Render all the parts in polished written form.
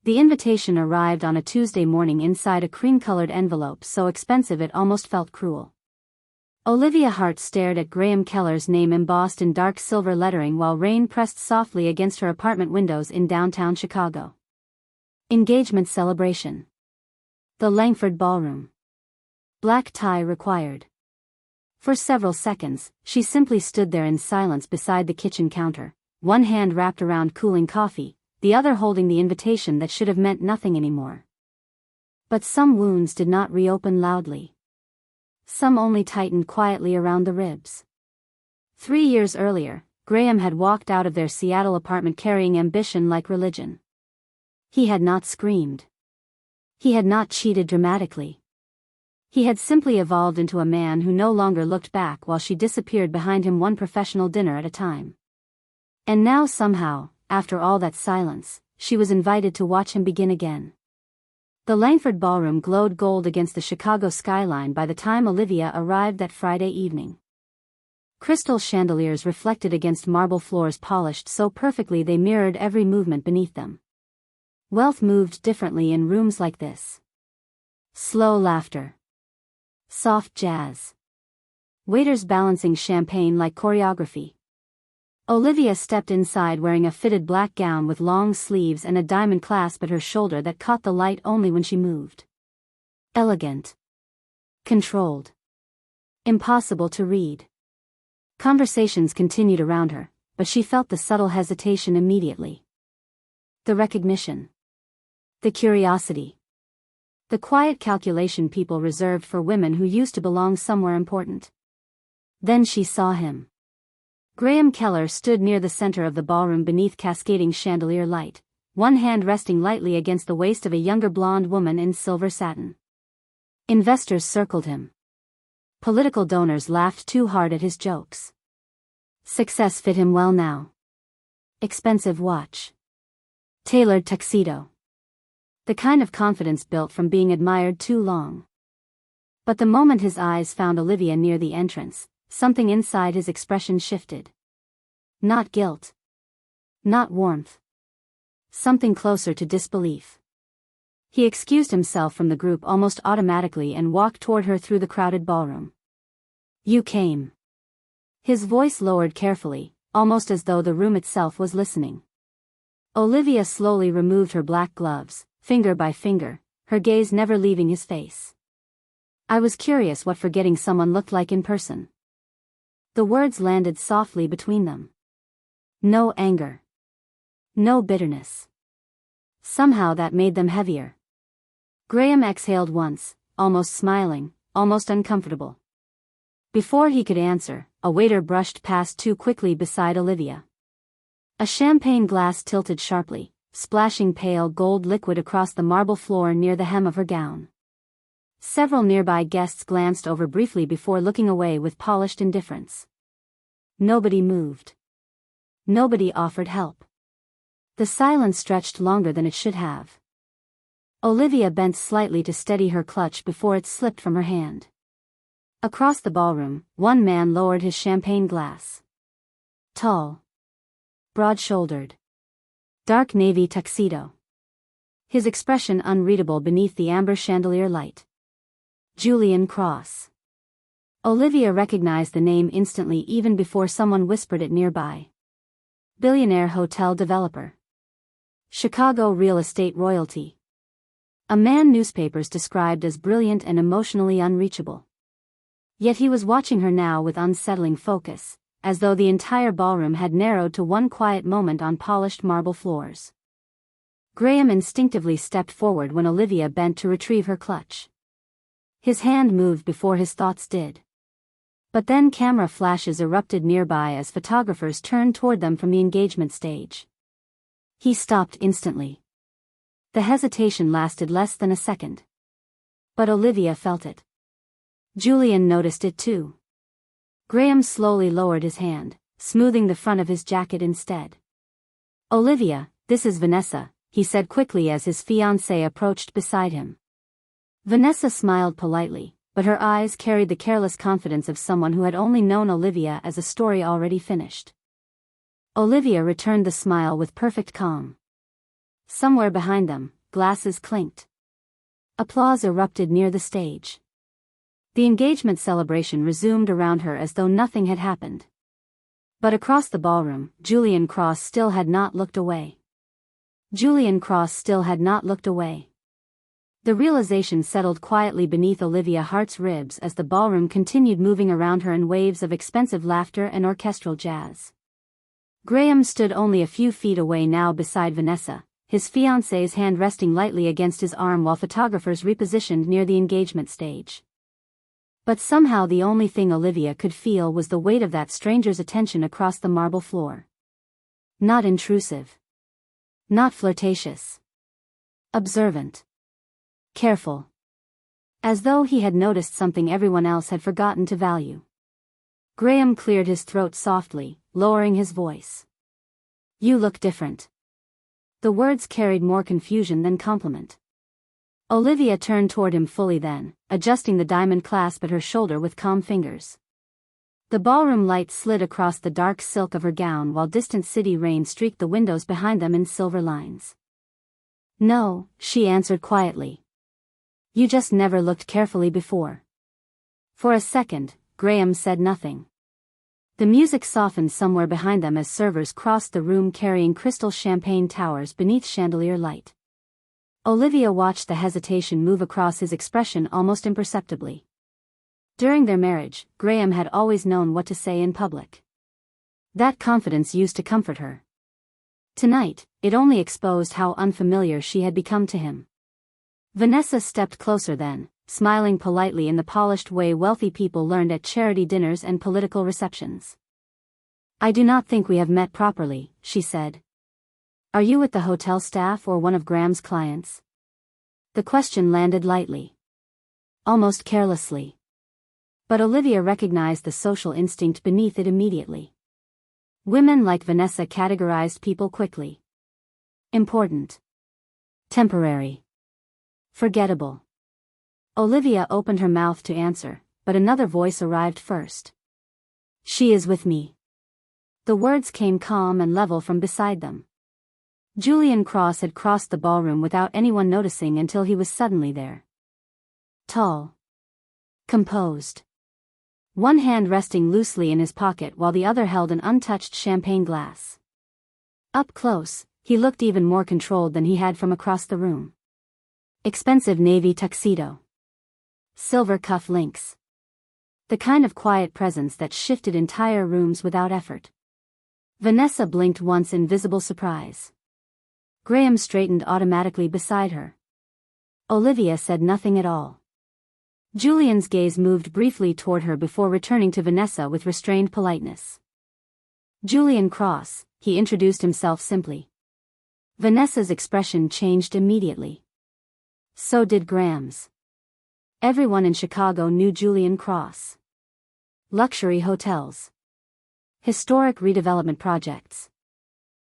The invitation arrived on a Tuesday morning inside a cream-colored envelope so expensive it almost felt cruel. Olivia Hart stared at Graham Keller's name embossed in dark silver lettering while rain pressed softly against her apartment windows in downtown Chicago. Engagement celebration. The Langford Ballroom. Black tie required. For several seconds, she simply stood there in silence beside the kitchen counter, one hand wrapped around cooling coffee, the other holding the invitation that should have meant nothing anymore. But some wounds did not reopen loudly. Some only tightened quietly around the ribs. 3 years earlier, Graham had walked out of their Seattle apartment carrying ambition like religion. He had not screamed. He had not cheated dramatically. He had simply evolved into a man who no longer looked back while she disappeared behind him one professional dinner at a time. And now somehow, after all that silence, she was invited to watch him begin again. The Langford Ballroom glowed gold against the Chicago skyline by the time Olivia arrived that Friday evening. Crystal chandeliers reflected against marble floors polished so perfectly they mirrored every movement beneath them. Wealth moved differently in rooms like this. Slow laughter. Soft jazz. Waiters balancing champagne like choreography. Olivia stepped inside wearing a fitted black gown with long sleeves and a diamond clasp at her shoulder that caught the light only when she moved. Elegant. Controlled. Impossible to read. Conversations continued around her, but she felt the subtle hesitation immediately. The recognition. The curiosity. The quiet calculation people reserved for women who used to belong somewhere important. Then she saw him. Graham Keller stood near the center of the ballroom beneath cascading chandelier light, one hand resting lightly against the waist of a younger blonde woman in silver satin. Investors circled him. Political donors laughed too hard at his jokes. Success fit him well now. Expensive watch. Tailored tuxedo. The kind of confidence built from being admired too long. But the moment his eyes found Olivia near the entrance, something inside his expression shifted. Not guilt. Not warmth. Something closer to disbelief. He excused himself from the group almost automatically and walked toward her through the crowded ballroom. You came. His voice lowered carefully, almost as though the room itself was listening. Olivia slowly removed her black gloves, finger by finger, her gaze never leaving his face. I was curious what forgetting someone looked like in person. The words landed softly between them. No anger. No bitterness. Somehow that made them heavier. Graham exhaled once, almost smiling, almost uncomfortable. Before he could answer, a waiter brushed past too quickly beside Olivia. A champagne glass tilted sharply, splashing pale gold liquid across the marble floor near the hem of her gown. Several nearby guests glanced over briefly before looking away with polished indifference. Nobody moved. Nobody offered help. The silence stretched longer than it should have. Olivia bent slightly to steady her clutch before it slipped from her hand. Across the ballroom, one man lowered his champagne glass. Tall. Broad-shouldered. Dark navy tuxedo. His expression unreadable beneath the amber chandelier light. Julian Cross. Olivia recognized the name instantly even before someone whispered it nearby. Billionaire hotel developer. Chicago real estate royalty. A man newspapers described as brilliant and emotionally unreachable. Yet he was watching her now with unsettling focus, as though the entire ballroom had narrowed to one quiet moment on polished marble floors. Graham instinctively stepped forward when Olivia bent to retrieve her clutch. His hand moved before his thoughts did. But then camera flashes erupted nearby as photographers turned toward them from the engagement stage. He stopped instantly. The hesitation lasted less than a second. But Olivia felt it. Julian noticed it too. Graham slowly lowered his hand, smoothing the front of his jacket instead. Olivia, this is Vanessa, he said quickly as his fiancée approached beside him. Vanessa smiled politely, but her eyes carried the careless confidence of someone who had only known Olivia as a story already finished. Olivia returned the smile with perfect calm. Somewhere behind them, glasses clinked. Applause erupted near the stage. The engagement celebration resumed around her as though nothing had happened. But across the ballroom, Julian Cross still had not looked away. Julian Cross still had not looked away. The realization settled quietly beneath Olivia Hart's ribs as the ballroom continued moving around her in waves of expensive laughter and orchestral jazz. Graham stood only a few feet away now beside Vanessa, his fiancée's hand resting lightly against his arm while photographers repositioned near the engagement stage. But somehow the only thing Olivia could feel was the weight of that stranger's attention across the marble floor. Not intrusive. Not flirtatious. Observant. Careful. As though he had noticed something everyone else had forgotten to value. Graham cleared his throat softly, lowering his voice. "You look different." The words carried more confusion than compliment. Olivia turned toward him fully then, adjusting the diamond clasp at her shoulder with calm fingers. The ballroom light slid across the dark silk of her gown while distant city rain streaked the windows behind them in silver lines. "No," she answered quietly. "You just never looked carefully before." For a second, Graham said nothing. The music softened somewhere behind them as servers crossed the room carrying crystal champagne towers beneath chandelier light. Olivia watched the hesitation move across his expression almost imperceptibly. During their marriage, Graham had always known what to say in public. That confidence used to comfort her. Tonight, it only exposed how unfamiliar she had become to him. Vanessa stepped closer then, smiling politely in the polished way wealthy people learned at charity dinners and political receptions. "I do not think we have met properly," she said. "Are you with the hotel staff or one of Graham's clients?" The question landed lightly. Almost carelessly. But Olivia recognized the social instinct beneath it immediately. Women like Vanessa categorized people quickly. Important. Temporary. Forgettable. Olivia opened her mouth to answer, but another voice arrived first. "She is with me." The words came calm and level from beside them. Julian Cross had crossed the ballroom without anyone noticing until he was suddenly there. Tall. Composed. One hand resting loosely in his pocket while the other held an untouched champagne glass. Up close, he looked even more controlled than he had from across the room. Expensive navy tuxedo. Silver cuff links. The kind of quiet presence that shifted entire rooms without effort. Vanessa blinked once in visible surprise. Graham straightened automatically beside her. Olivia said nothing at all. Julian's gaze moved briefly toward her before returning to Vanessa with restrained politeness. "Julian Cross," he introduced himself simply. Vanessa's expression changed immediately. So did Graham's. Everyone in Chicago knew Julian Cross. Luxury hotels. Historic redevelopment projects.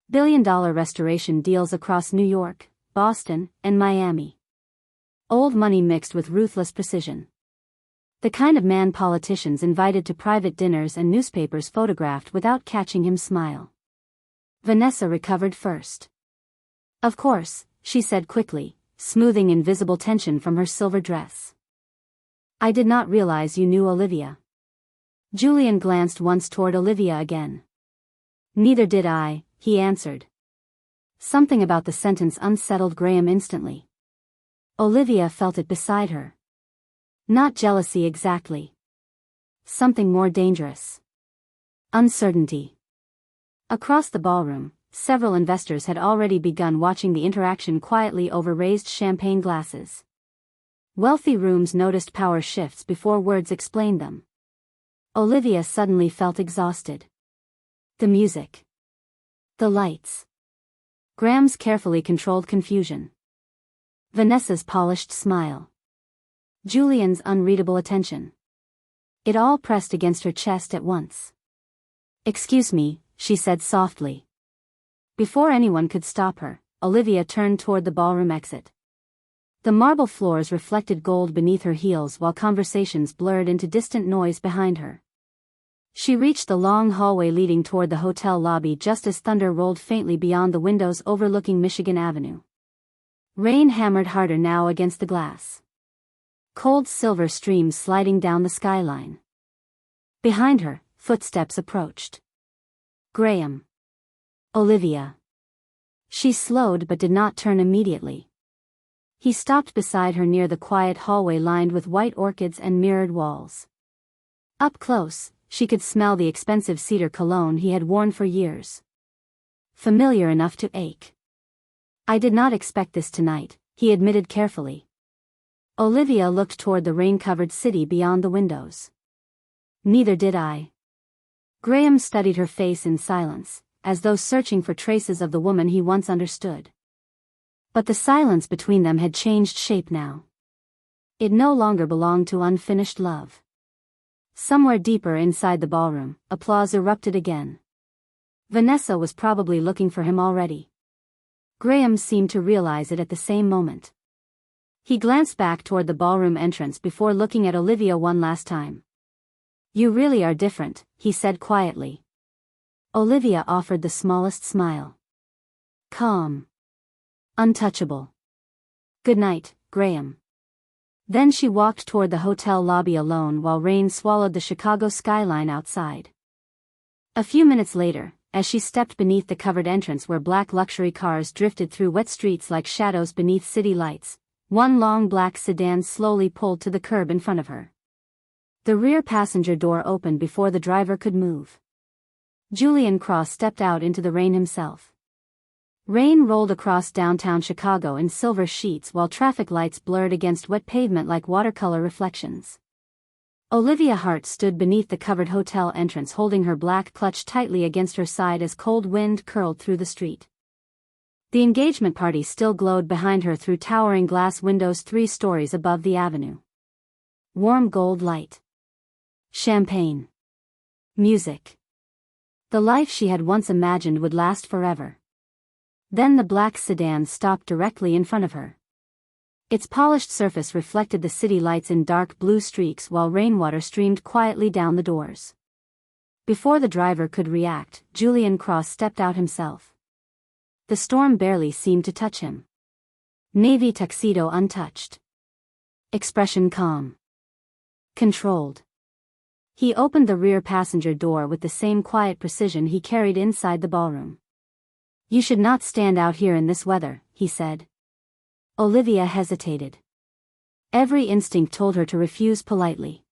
Billion-dollar restoration deals across New York, Boston, and Miami. Old money mixed with ruthless precision. The kind of man politicians invited to private dinners and newspapers photographed without catching him smile. Vanessa recovered first. "Of course," she said quickly, smoothing invisible tension from her silver dress. "I did not realize you knew Olivia." Julian glanced once toward Olivia again. "Neither did I," he answered. Something about the sentence unsettled Graham instantly. Olivia felt it beside her. Not jealousy exactly. Something more dangerous. Uncertainty. Across the ballroom, several investors had already begun watching the interaction quietly over raised champagne glasses. Wealthy rooms noticed power shifts before words explained them. Olivia suddenly felt exhausted. The music. The lights. Graham's carefully controlled confusion. Vanessa's polished smile. Julian's unreadable attention. It all pressed against her chest at once. "Excuse me," she said softly. Before anyone could stop her, Olivia turned toward the ballroom exit. The marble floors reflected gold beneath her heels while conversations blurred into distant noise behind her. She reached the long hallway leading toward the hotel lobby just as thunder rolled faintly beyond the windows overlooking Michigan Avenue. Rain hammered harder now against the glass. Cold silver streams sliding down the skyline. Behind her, footsteps approached. Graham. Olivia. She slowed but did not turn immediately. He stopped beside her near the quiet hallway lined with white orchids and mirrored walls. Up close, she could smell the expensive cedar cologne he had worn for years. Familiar enough to ache. "I did not expect this tonight," he admitted carefully. Olivia looked toward the rain-covered city beyond the windows. "Neither did I." Graham studied her face in silence, as though searching for traces of the woman he once understood. But the silence between them had changed shape now. It no longer belonged to unfinished love. Somewhere deeper inside the ballroom, applause erupted again. Vanessa was probably looking for him already. Graham seemed to realize it at the same moment. He glanced back toward the ballroom entrance before looking at Olivia one last time. "You really are different," he said quietly. Olivia offered the smallest smile. "Calm. Untouchable. Good night, Graham." Then she walked toward the hotel lobby alone while rain swallowed the Chicago skyline outside. A few minutes later, as she stepped beneath the covered entrance where black luxury cars drifted through wet streets like shadows beneath city lights, one long black sedan slowly pulled to the curb in front of her. The rear passenger door opened before the driver could move. Julian Cross stepped out into the rain himself. Rain rolled across downtown Chicago in silver sheets while traffic lights blurred against wet pavement like watercolor reflections. Olivia Hart stood beneath the covered hotel entrance holding her black clutch tightly against her side as cold wind curled through the street. The engagement party still glowed behind her through towering glass windows 3 stories above the avenue. Warm gold light. Champagne. Music. The life she had once imagined would last forever. Then the black sedan stopped directly in front of her. Its polished surface reflected the city lights in dark blue streaks while rainwater streamed quietly down the doors. Before the driver could react, Julian Cross stepped out himself. The storm barely seemed to touch him. Navy tuxedo untouched. Expression calm. Controlled. He opened the rear passenger door with the same quiet precision he carried inside the ballroom. "You should not stand out here in this weather," he said. Olivia hesitated. Every instinct told her to refuse politely.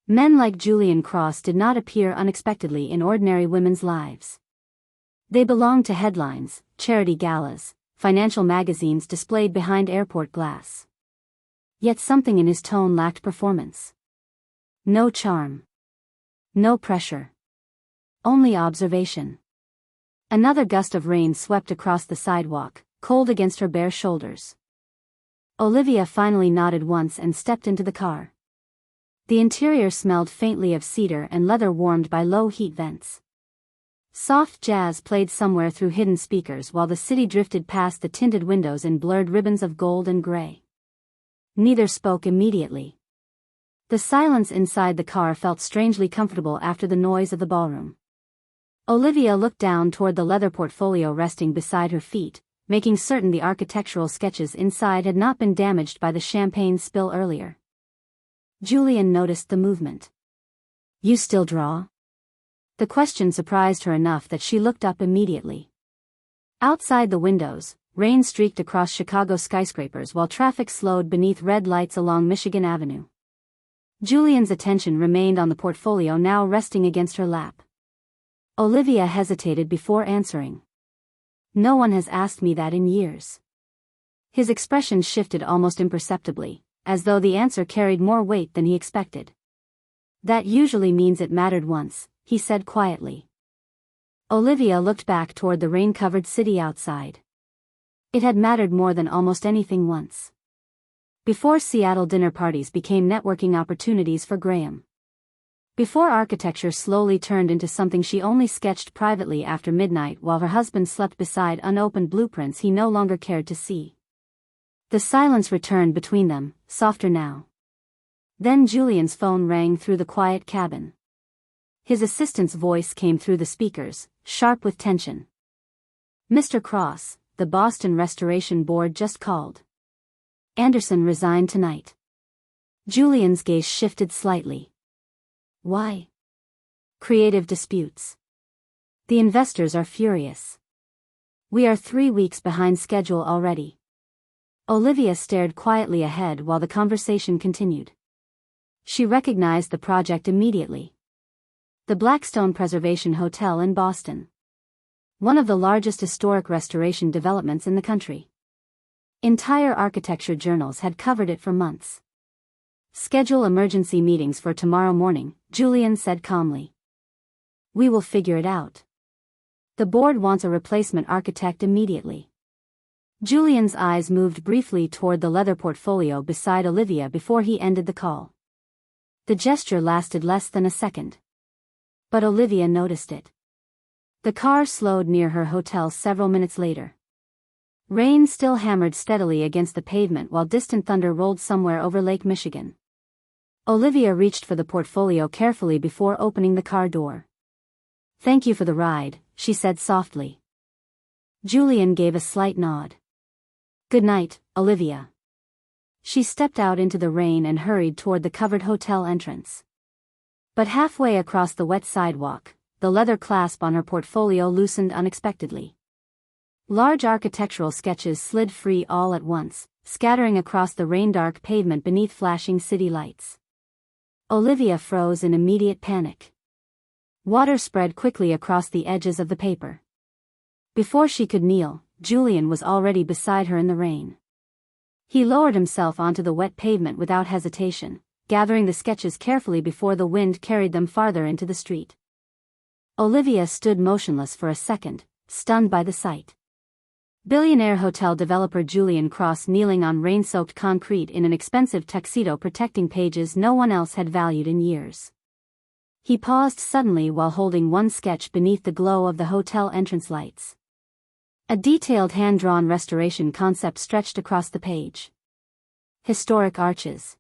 Men like Julian Cross did not appear unexpectedly in ordinary women's lives. They belonged to headlines, charity galas, financial magazines displayed behind airport glass. Yet something in his tone lacked performance. No charm. No pressure. Only observation. Another gust of rain swept across the sidewalk, cold against her bare shoulders. Olivia finally nodded once and stepped into the car. The interior smelled faintly of cedar and leather warmed by low heat vents. Soft jazz played somewhere through hidden speakers while the city drifted past the tinted windows in blurred ribbons of gold and gray. Neither spoke immediately. The silence inside the car felt strangely comfortable after the noise of the ballroom. Olivia looked down toward the leather portfolio resting beside her feet, making certain the architectural sketches inside had not been damaged by the champagne spill earlier. Julian noticed the movement. "You still draw?" The question surprised her enough that she looked up immediately. Outside the windows, rain streaked across Chicago skyscrapers while traffic slowed beneath red lights along Michigan Avenue. Julian's attention remained on the portfolio now resting against her lap. Olivia hesitated before answering. "No one has asked me that in years." His expression shifted almost imperceptibly, as though the answer carried more weight than he expected. "That usually means it mattered once," he said quietly. Olivia looked back toward the rain-covered city outside. It had mattered more than almost anything once. Before Seattle dinner parties became networking opportunities for Graham. Before architecture slowly turned into something she only sketched privately after midnight while her husband slept beside unopened blueprints he no longer cared to see. The silence returned between them, softer now. Then Julian's phone rang through the quiet cabin. His assistant's voice came through the speakers, sharp with tension. "Mr. Cross, the Boston Restoration Board just called. Anderson resigned tonight. Julian's gaze shifted slightly. Why? Creative disputes. The investors are furious. We are 3 weeks behind schedule already. Olivia stared quietly ahead while the conversation continued. She recognized the project immediately. The Blackstone Preservation Hotel in Boston. One of the largest historic restoration developments in the country. Entire architecture journals had covered it for months. Schedule emergency meetings for tomorrow morning, Julian said calmly. We will figure it out. The board wants a replacement architect immediately. Julian's eyes moved briefly toward the leather portfolio beside Olivia before he ended the call. The gesture lasted less than a second. But Olivia noticed it. The car slowed near her hotel several minutes later. Rain still hammered steadily against the pavement while distant thunder rolled somewhere over Lake Michigan. Olivia reached for the portfolio carefully before opening the car door. Thank you for the ride, she said softly. Julian gave a slight nod. Good night, Olivia. She stepped out into the rain and hurried toward the covered hotel entrance. But halfway across the wet sidewalk, the leather clasp on her portfolio loosened unexpectedly. Large architectural sketches slid free all at once, scattering across the rain-dark pavement beneath flashing city lights. Olivia froze in immediate panic. Water spread quickly across the edges of the paper. Before she could kneel, Julian was already beside her in the rain. He lowered himself onto the wet pavement without hesitation, gathering the sketches carefully before the wind carried them farther into the street. Olivia stood motionless for a second, stunned by the sight. Billionaire hotel developer Julian Cross kneeling on rain-soaked concrete in an expensive tuxedo protecting pages no one else had valued in years. He paused suddenly while holding one sketch beneath the glow of the hotel entrance lights. A detailed hand-drawn restoration concept stretched across the page. Historic arches.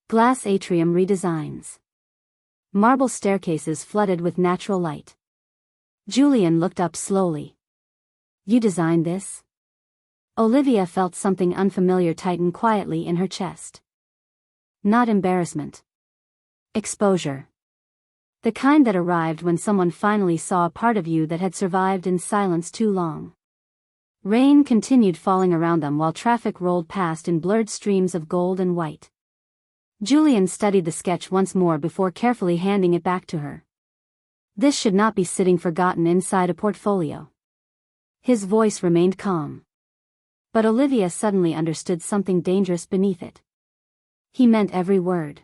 Glass atrium redesigns. Marble staircases flooded with natural light. Julian looked up slowly. You designed this? Olivia felt something unfamiliar tighten quietly in her chest. Not embarrassment. Exposure. The kind that arrived when someone finally saw a part of you that had survived in silence too long. Rain continued falling around them while traffic rolled past in blurred streams of gold and white. Julian studied the sketch once more before carefully handing it back to her. This should not be sitting forgotten inside a portfolio. His voice remained calm. But Olivia suddenly understood something dangerous beneath it. He meant every word.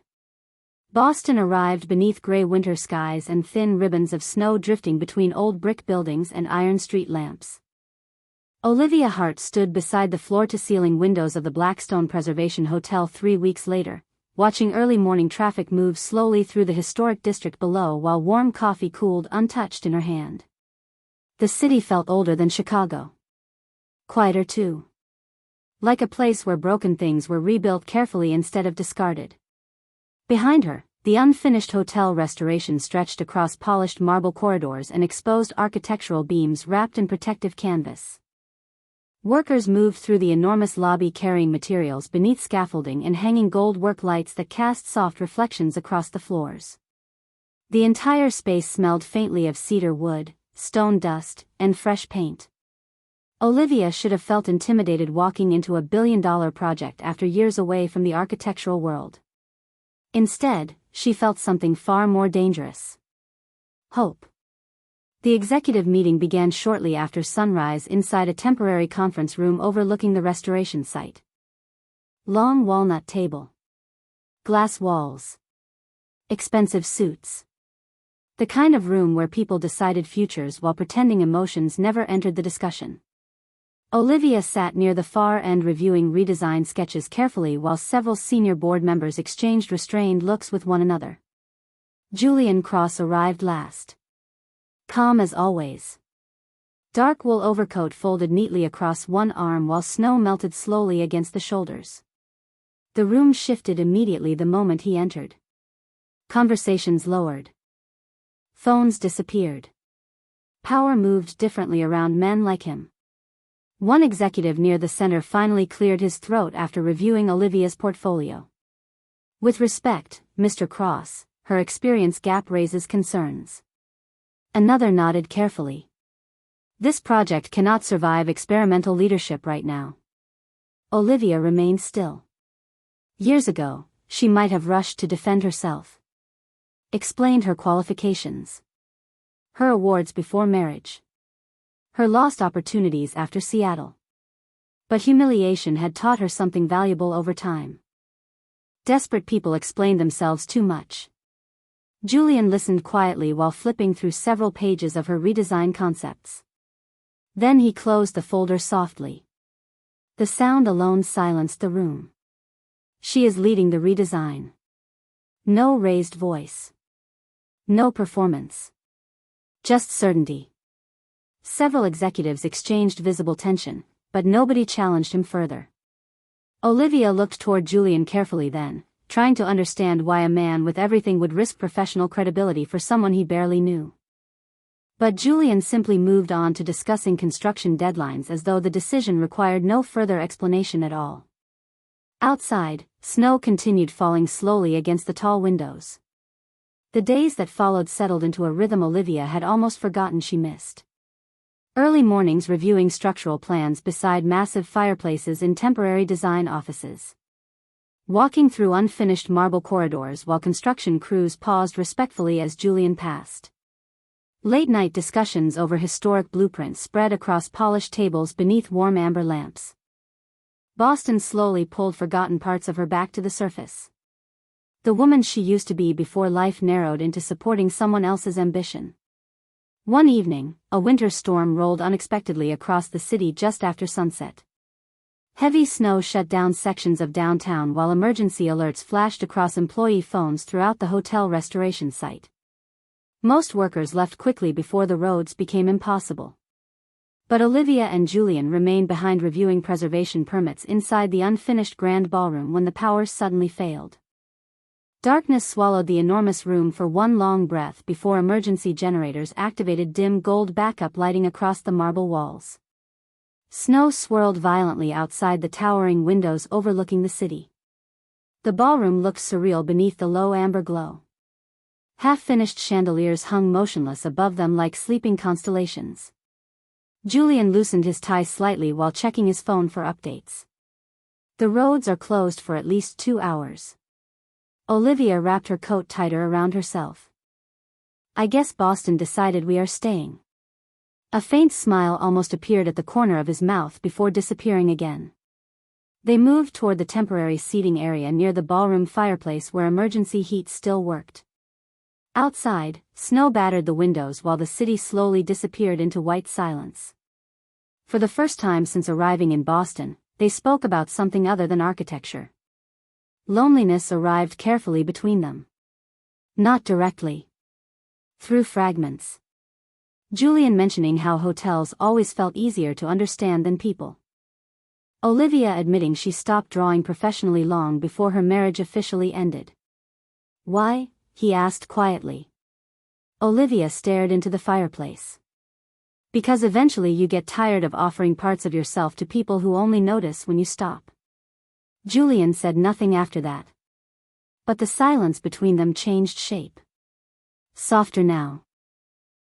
Boston arrived beneath gray winter skies and thin ribbons of snow drifting between old brick buildings and iron street lamps. Olivia Hart stood beside the floor-to-ceiling windows of the Blackstone Preservation Hotel 3 weeks later, watching early morning traffic move slowly through the historic district below while warm coffee cooled untouched in her hand. The city felt older than Chicago. Quieter too. Like a place where broken things were rebuilt carefully instead of discarded. Behind her, the unfinished hotel restoration stretched across polished marble corridors and exposed architectural beams wrapped in protective canvas. Workers moved through the enormous lobby carrying materials beneath scaffolding and hanging gold work lights that cast soft reflections across the floors. The entire space smelled faintly of cedar wood, stone dust, and fresh paint. Olivia should have felt intimidated walking into a billion-dollar project after years away from the architectural world. Instead, she felt something far more dangerous. Hope. The executive meeting began shortly after sunrise inside a temporary conference room overlooking the restoration site. Long walnut table. Glass walls. Expensive suits. The kind of room where people decided futures while pretending emotions never entered the discussion. Olivia sat near the far end reviewing redesigned sketches carefully while several senior board members exchanged restrained looks with one another. Julian Cross arrived last. Calm as always. Dark wool overcoat folded neatly across one arm while snow melted slowly against the shoulders. The room shifted immediately the moment he entered. Conversations lowered. Phones disappeared. Power moved differently around men like him. One executive near the center finally cleared his throat after reviewing Olivia's portfolio. "With respect, Mr. Cross, her experience gap raises concerns." Another nodded carefully. "This project cannot survive experimental leadership right now." Olivia remained still. Years ago, she might have rushed to defend herself. Explained her qualifications. Her awards before marriage. Her lost opportunities after Seattle. But humiliation had taught her something valuable over time. Desperate people explain themselves too much. Julian listened quietly while flipping through several pages of her redesign concepts. Then he closed the folder softly. The sound alone silenced the room. She is leading the redesign. No raised voice. No performance. Just certainty. Several executives exchanged visible tension, but nobody challenged him further. Olivia looked toward Julian carefully then, trying to understand why a man with everything would risk professional credibility for someone he barely knew. But Julian simply moved on to discussing construction deadlines as though the decision required no further explanation at all. Outside, snow continued falling slowly against the tall windows. The days that followed settled into a rhythm Olivia had almost forgotten she missed. Early mornings reviewing structural plans beside massive fireplaces in temporary design offices. Walking through unfinished marble corridors while construction crews paused respectfully as Julian passed. Late-night discussions over historic blueprints spread across polished tables beneath warm amber lamps. Boston slowly pulled forgotten parts of her back to the surface. The woman she used to be before life narrowed into supporting someone else's ambition. One evening, a winter storm rolled unexpectedly across the city just after sunset. Heavy snow shut down sections of downtown while emergency alerts flashed across employee phones throughout the hotel restoration site. Most workers left quickly before the roads became impossible. But Olivia and Julian remained behind reviewing preservation permits inside the unfinished grand ballroom when the power suddenly failed. Darkness swallowed the enormous room for one long breath before emergency generators activated dim gold backup lighting across the marble walls. Snow swirled violently outside the towering windows overlooking the city. The ballroom looked surreal beneath the low amber glow. Half-finished chandeliers hung motionless above them like sleeping constellations. Julian loosened his tie slightly while checking his phone for updates. The roads are closed for at least 2 hours. Olivia wrapped her coat tighter around herself. "I guess Boston decided we are staying." A faint smile almost appeared at the corner of his mouth before disappearing again. They moved toward the temporary seating area near the ballroom fireplace where emergency heat still worked. Outside, snow battered the windows while the city slowly disappeared into white silence. For the first time since arriving in Boston, they spoke about something other than architecture. Loneliness arrived carefully between them. Not directly. Through fragments. Julian mentioning how hotels always felt easier to understand than people. Olivia admitting she stopped drawing professionally long before her marriage officially ended. "Why?" he asked quietly. Olivia stared into the fireplace. "Because eventually you get tired of offering parts of yourself to people who only notice when you stop." Julian said nothing after that. But the silence between them changed shape. Softer now.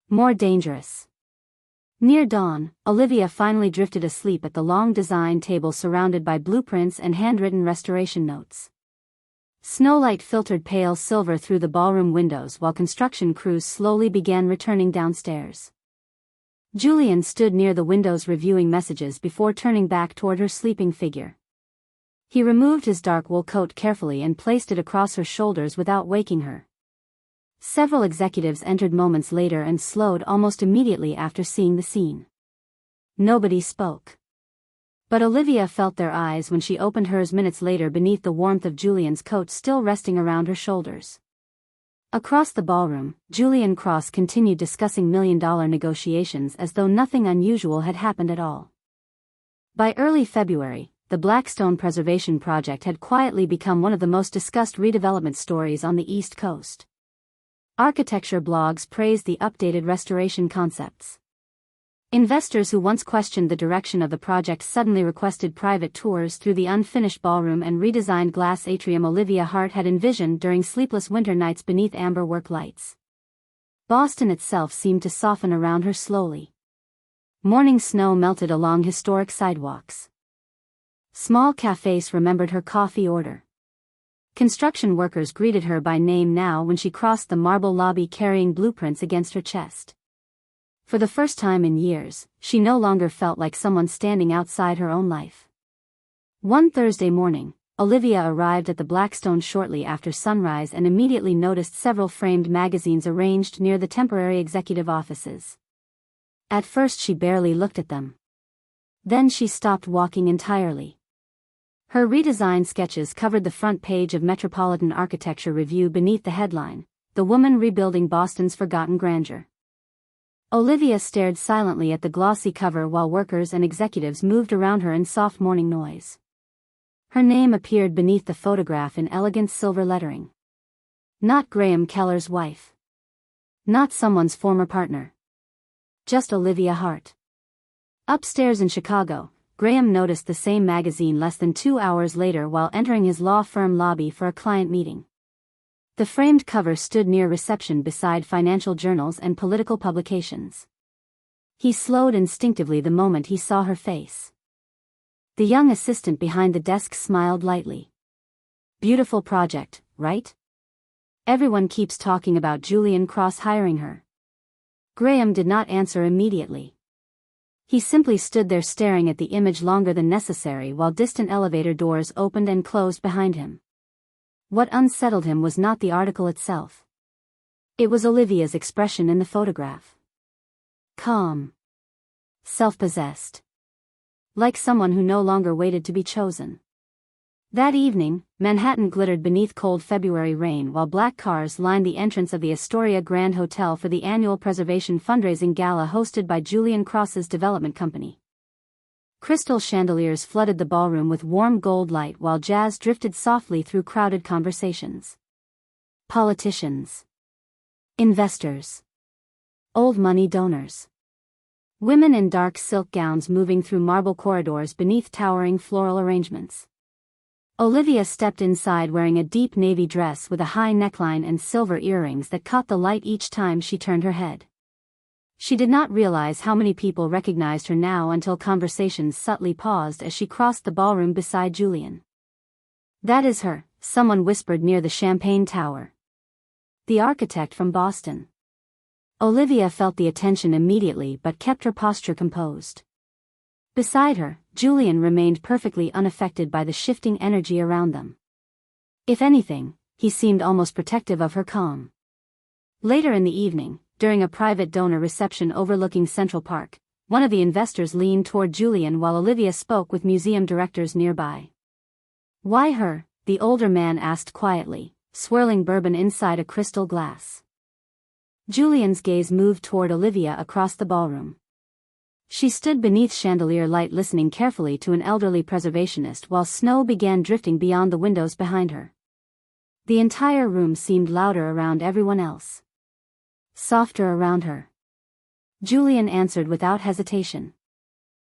More dangerous. Near dawn, Olivia finally drifted asleep at the long design table surrounded by blueprints and handwritten restoration notes. Snowlight filtered pale silver through the ballroom windows while construction crews slowly began returning downstairs. Julian stood near the windows reviewing messages before turning back toward her sleeping figure. He removed his dark wool coat carefully and placed it across her shoulders without waking her. Several executives entered moments later and slowed almost immediately after seeing the scene. Nobody spoke. But Olivia felt their eyes when she opened hers minutes later beneath the warmth of Julian's coat still resting around her shoulders. Across the ballroom, Julian Cross continued discussing million-dollar negotiations as though nothing unusual had happened at all. By early February, the Blackstone Preservation Project had quietly become one of the most discussed redevelopment stories on the East Coast. Architecture blogs praised the updated restoration concepts. Investors who once questioned the direction of the project suddenly requested private tours through the unfinished ballroom and redesigned glass atrium Olivia Hart had envisioned during sleepless winter nights beneath amber work lights. Boston itself seemed to soften around her slowly. Morning snow melted along historic sidewalks. Small cafes remembered her coffee order. Construction workers greeted her by name now when she crossed the marble lobby carrying blueprints against her chest. For the first time in years, she no longer felt like someone standing outside her own life. One Thursday morning, Olivia arrived at the Blackstone shortly after sunrise and immediately noticed several framed magazines arranged near the temporary executive offices. At first she barely looked at them. Then she stopped walking entirely. Her redesigned sketches covered the front page of Metropolitan Architecture Review beneath the headline, "The Woman Rebuilding Boston's Forgotten Grandeur." Olivia stared silently at the glossy cover while workers and executives moved around her in soft morning noise. Her name appeared beneath the photograph in elegant silver lettering. Not Graham Keller's wife. Not someone's former partner. Just Olivia Hart. Upstairs in Chicago, Graham noticed the same magazine less than 2 hours later while entering his law firm lobby for a client meeting. The framed cover stood near reception beside financial journals and political publications. He slowed instinctively the moment he saw her face. The young assistant behind the desk smiled lightly. "Beautiful project, right? Everyone keeps talking about Julian Cross hiring her." Graham did not answer immediately. He simply stood there staring at the image longer than necessary while distant elevator doors opened and closed behind him. What unsettled him was not the article itself. It was Olivia's expression in the photograph. Calm. Self-possessed. Like someone who no longer waited to be chosen. That evening, Manhattan glittered beneath cold February rain while black cars lined the entrance of the Astoria Grand Hotel for the annual preservation fundraising gala hosted by Julian Cross's development company. Crystal chandeliers flooded the ballroom with warm gold light while jazz drifted softly through crowded conversations. Politicians. Investors. Old money donors. Women in dark silk gowns moving through marble corridors beneath towering floral arrangements. Olivia stepped inside wearing a deep navy dress with a high neckline and silver earrings that caught the light each time she turned her head. She did not realize how many people recognized her now until conversations subtly paused as she crossed the ballroom beside Julian. "That is her," someone whispered near the Champagne Tower. "The architect from Boston." Olivia felt the attention immediately but kept her posture composed. Beside her, Julian remained perfectly unaffected by the shifting energy around them. If anything, he seemed almost protective of her calm. Later in the evening, during a private donor reception overlooking Central Park, one of the investors leaned toward Julian while Olivia spoke with museum directors nearby. "Why her?" the older man asked quietly, swirling bourbon inside a crystal glass. Julian's gaze moved toward Olivia across the ballroom. She stood beneath chandelier light listening carefully to an elderly preservationist while snow began drifting beyond the windows behind her. The entire room seemed louder around everyone else. Softer around her. Julian answered without hesitation.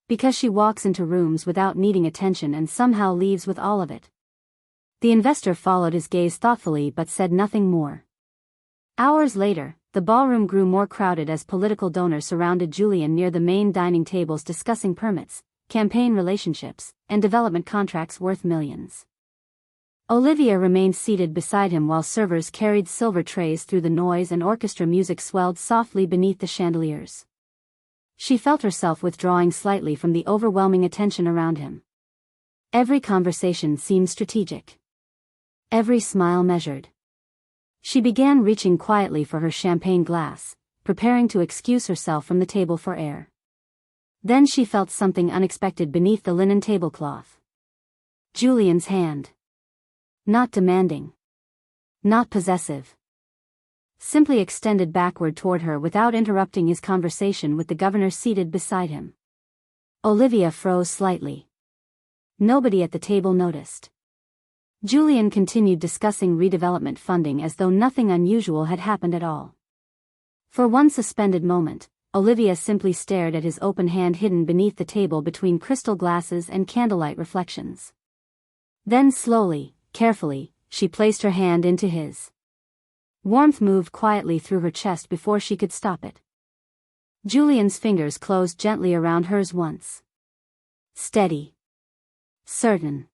"Because she walks into rooms without needing attention and somehow leaves with all of it." The investor followed his gaze thoughtfully but said nothing more. Hours later, the ballroom grew more crowded as political donors surrounded Julian near the main dining tables discussing permits, campaign relationships, and development contracts worth millions. Olivia remained seated beside him while servers carried silver trays through the noise and orchestra music swelled softly beneath the chandeliers. She felt herself withdrawing slightly from the overwhelming attention around him. Every conversation seemed strategic. Every smile measured. She began reaching quietly for her champagne glass, preparing to excuse herself from the table for air. Then she felt something unexpected beneath the linen tablecloth. Julian's hand. Not demanding. Not possessive. Simply extended backward toward her without interrupting his conversation with the governor seated beside him. Olivia froze slightly. Nobody at the table noticed. Julian continued discussing redevelopment funding as though nothing unusual had happened at all. For one suspended moment, Olivia simply stared at his open hand hidden beneath the table between crystal glasses and candlelight reflections. Then slowly, carefully, she placed her hand into his. Warmth moved quietly through her chest before she could stop it. Julian's fingers closed gently around hers once. Steady. Certain.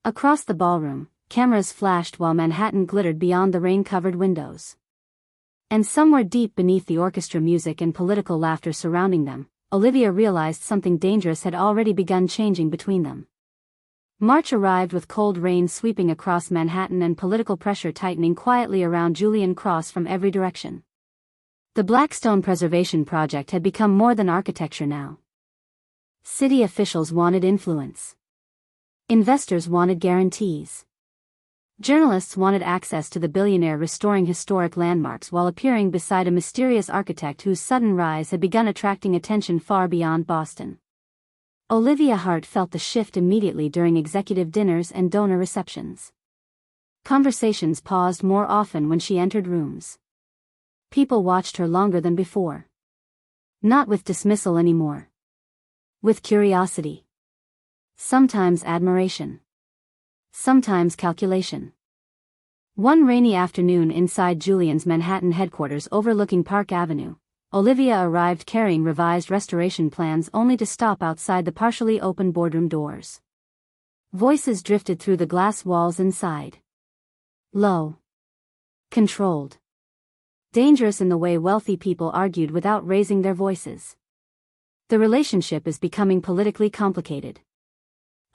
Across the ballroom, cameras flashed while Manhattan glittered beyond the rain-covered windows. And somewhere deep beneath the orchestra music and political laughter surrounding them, Olivia realized something dangerous had already begun changing between them. March arrived with cold rain sweeping across Manhattan and political pressure tightening quietly around Julian Cross from every direction. The Blackstone Preservation Project had become more than architecture now. City officials wanted influence. Investors wanted guarantees. Journalists wanted access to the billionaire restoring historic landmarks while appearing beside a mysterious architect whose sudden rise had begun attracting attention far beyond Boston. Olivia Hart felt the shift immediately during executive dinners and donor receptions. Conversations paused more often when she entered rooms. People watched her longer than before. Not with dismissal anymore. With curiosity. Sometimes admiration. Sometimes calculation. One rainy afternoon inside Julian's Manhattan headquarters overlooking Park Avenue, Olivia arrived carrying revised restoration plans only to stop outside the partially open boardroom doors. Voices drifted through the glass walls inside. Low. Controlled. Dangerous in the way wealthy people argued without raising their voices. The relationship is becoming politically complicated.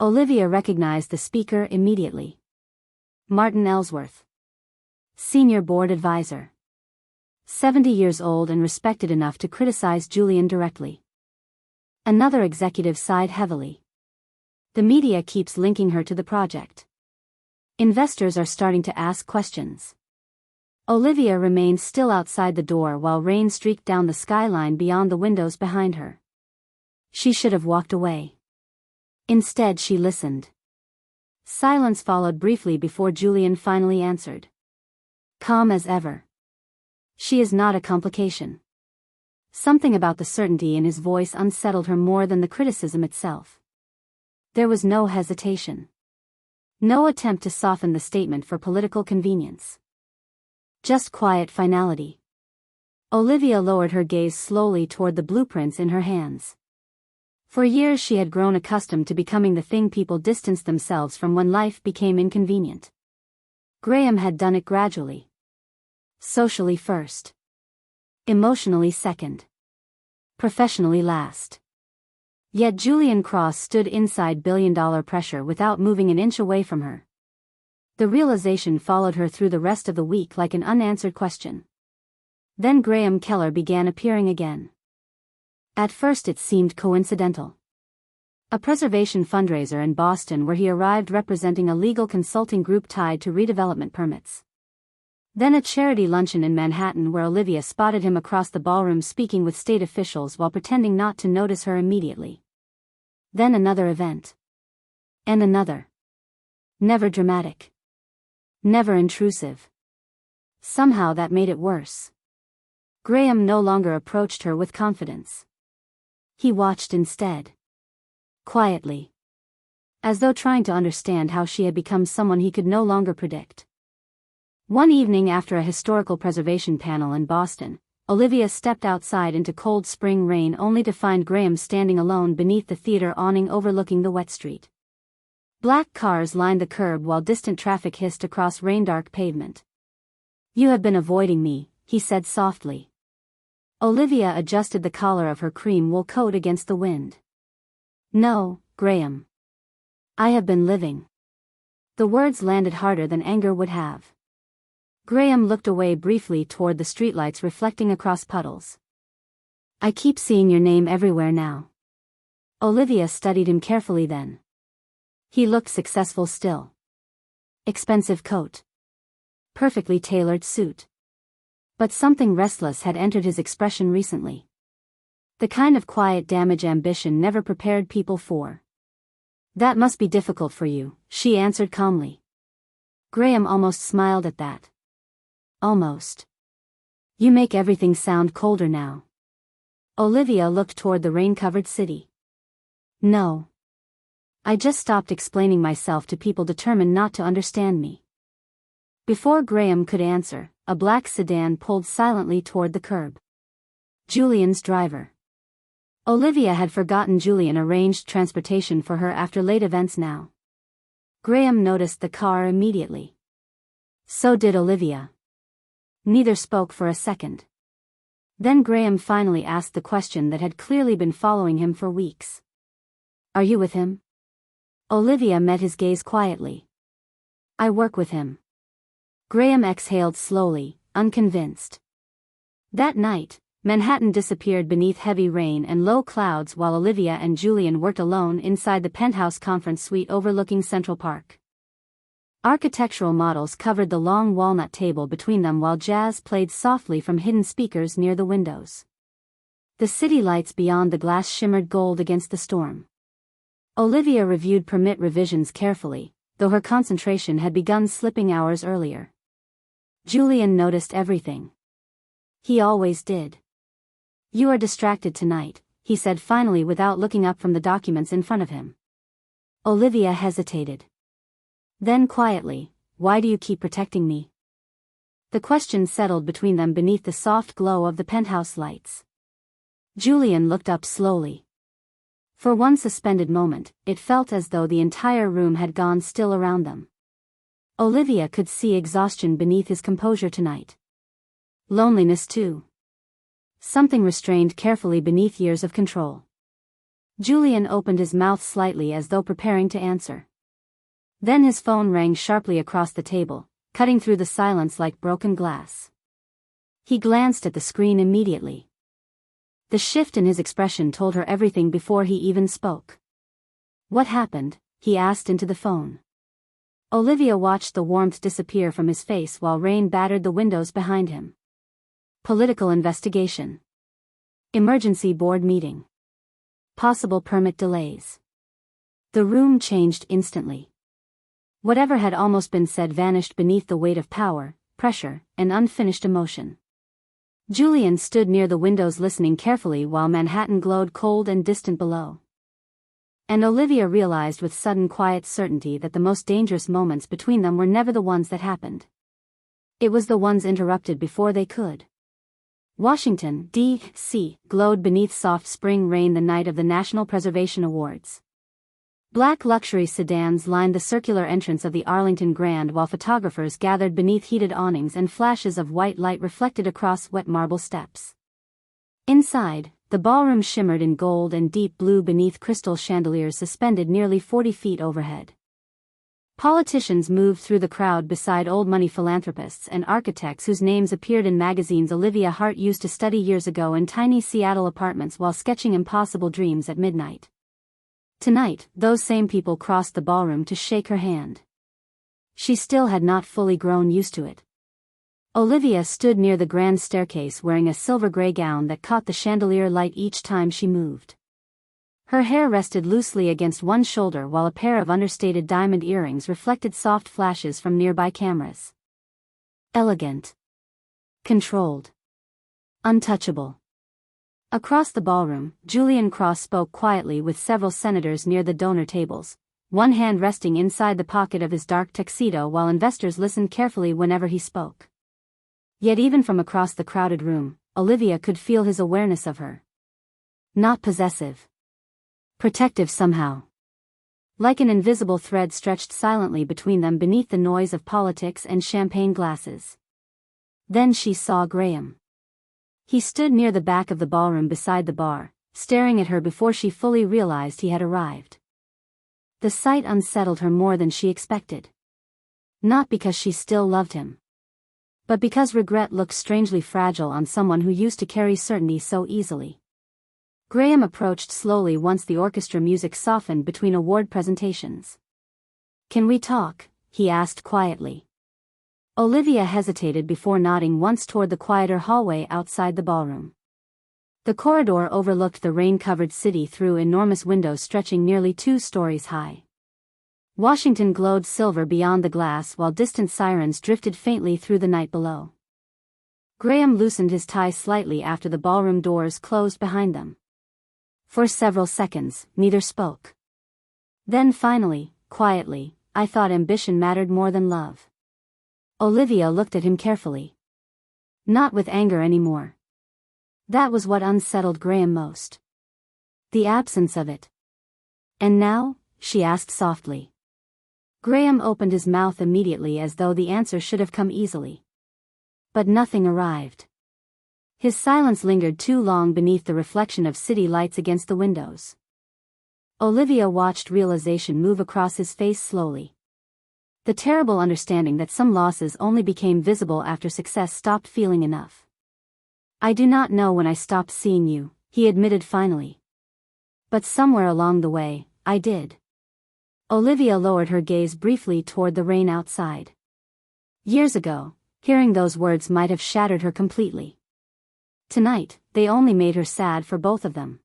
Olivia recognized the speaker immediately. Martin Ellsworth. Senior board advisor. 70 years old and respected enough to criticize Julian directly. Another executive sighed heavily. The media keeps linking her to the project. Investors are starting to ask questions. Olivia remained still outside the door while rain streaked down the skyline beyond the windows behind her. She should have walked away. Instead she listened. Silence followed briefly before Julian finally answered. Calm as ever. She is not a complication. Something about the certainty in his voice unsettled her more than the criticism itself. There was no hesitation. No attempt to soften the statement for political convenience. Just quiet finality. Olivia lowered her gaze slowly toward the blueprints in her hands. For years she had grown accustomed to becoming the thing people distanced themselves from when life became inconvenient. Graham had done it gradually. Socially first. Emotionally second. Professionally last. Yet Julian Cross stood inside billion-dollar pressure without moving an inch away from her. The realization followed her through the rest of the week like an unanswered question. Then Graham Keller began appearing again. At first it seemed coincidental. A preservation fundraiser in Boston where he arrived representing a legal consulting group tied to redevelopment permits. Then a charity luncheon in Manhattan where Olivia spotted him across the ballroom speaking with state officials while pretending not to notice her immediately. Then another event. And another. Never dramatic. Never intrusive. Somehow that made it worse. Graham no longer approached her with confidence. He watched instead. Quietly. As though trying to understand how she had become someone he could no longer predict. One evening after a historical preservation panel in Boston, Olivia stepped outside into cold spring rain only to find Graham standing alone beneath the theater awning overlooking the wet street. Black cars lined the curb while distant traffic hissed across rain-dark pavement. You have been avoiding me, he said softly. Olivia adjusted the collar of her cream wool coat against the wind. No, Graham. I have been living. The words landed harder than anger would have. Graham looked away briefly toward the streetlights reflecting across puddles. I keep seeing your name everywhere now. Olivia studied him carefully then. He looked successful still. Expensive coat. Perfectly tailored suit. But something restless had entered his expression recently. The kind of quiet damage ambition never prepared people for. That must be difficult for you, she answered calmly. Graham almost smiled at that. Almost. You make everything sound colder now. Olivia looked toward the rain-covered city. No. I just stopped explaining myself to people determined not to understand me. Before Graham could answer, a black sedan pulled silently toward the curb. Julian's driver. Olivia had forgotten Julian arranged transportation for her after late events now. Graham noticed the car immediately. So did Olivia. Neither spoke for a second. Then Graham finally asked the question that had clearly been following him for weeks. Are you with him? Olivia met his gaze quietly. I work with him. Graham exhaled slowly, unconvinced. That night, Manhattan disappeared beneath heavy rain and low clouds while Olivia and Julian worked alone inside the penthouse conference suite overlooking Central Park. Architectural models covered the long walnut table between them while jazz played softly from hidden speakers near the windows. The city lights beyond the glass shimmered gold against the storm. Olivia reviewed permit revisions carefully, though her concentration had begun slipping hours earlier. Julian noticed everything. He always did. You are distracted tonight, he said finally without looking up from the documents in front of him. Olivia hesitated. Then quietly, why do you keep protecting me? The question settled between them beneath the soft glow of the penthouse lights. Julian looked up slowly. For one suspended moment, it felt as though the entire room had gone still around them. Olivia could see exhaustion beneath his composure tonight. Loneliness too. Something restrained carefully beneath years of control. Julian opened his mouth slightly as though preparing to answer. Then his phone rang sharply across the table, cutting through the silence like broken glass. He glanced at the screen immediately. The shift in his expression told her everything before he even spoke. What happened? He asked into the phone. Olivia watched the warmth disappear from his face while rain battered the windows behind him. Political investigation. Emergency board meeting. Possible permit delays. The room changed instantly. Whatever had almost been said vanished beneath the weight of power, pressure, and unfinished emotion. Julian stood near the windows listening carefully while Manhattan glowed cold and distant below. And Olivia realized with sudden quiet certainty that the most dangerous moments between them were never the ones that happened. It was the ones interrupted before they could. Washington, D.C., glowed beneath soft spring rain the night of the National Preservation Awards. Black luxury sedans lined the circular entrance of the Arlington Grand while photographers gathered beneath heated awnings and flashes of white light reflected across wet marble steps. Inside, the ballroom shimmered in gold and deep blue beneath crystal chandeliers suspended nearly 40 feet overhead. Politicians moved through the crowd beside old-money philanthropists and architects whose names appeared in magazines Olivia Hart used to study years ago in tiny Seattle apartments while sketching impossible dreams at midnight. Tonight, those same people crossed the ballroom to shake her hand. She still had not fully grown used to it. Olivia stood near the grand staircase wearing a silver-gray gown that caught the chandelier light each time she moved. Her hair rested loosely against one shoulder while a pair of understated diamond earrings reflected soft flashes from nearby cameras. Elegant. Controlled. Untouchable. Across the ballroom, Julian Cross spoke quietly with several senators near the donor tables, one hand resting inside the pocket of his dark tuxedo while investors listened carefully whenever he spoke. Yet even from across the crowded room, Olivia could feel his awareness of her. Not possessive. Protective somehow. Like an invisible thread stretched silently between them beneath the noise of politics and champagne glasses. Then she saw Graham. He stood near the back of the ballroom beside the bar, staring at her before she fully realized he had arrived. The sight unsettled her more than she expected. Not because she still loved him, but because regret looked strangely fragile on someone who used to carry certainty so easily. Graham approached slowly once the orchestra music softened between award presentations. "Can we talk?" he asked quietly. Olivia hesitated before nodding once toward the quieter hallway outside the ballroom. The corridor overlooked the rain-covered city through enormous windows stretching nearly 2 stories high. Washington glowed silver beyond the glass while distant sirens drifted faintly through the night below. Graham loosened his tie slightly after the ballroom doors closed behind them. For several seconds, neither spoke. Then finally, quietly, "I thought ambition mattered more than love." Olivia looked at him carefully. Not with anger anymore. That was what unsettled Graham most. The absence of it. "And now?" she asked softly. Graham opened his mouth immediately as though the answer should have come easily. But nothing arrived. His silence lingered too long beneath the reflection of city lights against the windows. Olivia watched realization move across his face slowly. The terrible understanding that some losses only became visible after success stopped feeling enough. "I do not know when I stopped seeing you," he admitted finally. "But somewhere along the way, I did." Olivia lowered her gaze briefly toward the rain outside. Years ago, hearing those words might have shattered her completely. Tonight, they only made her sad for both of them.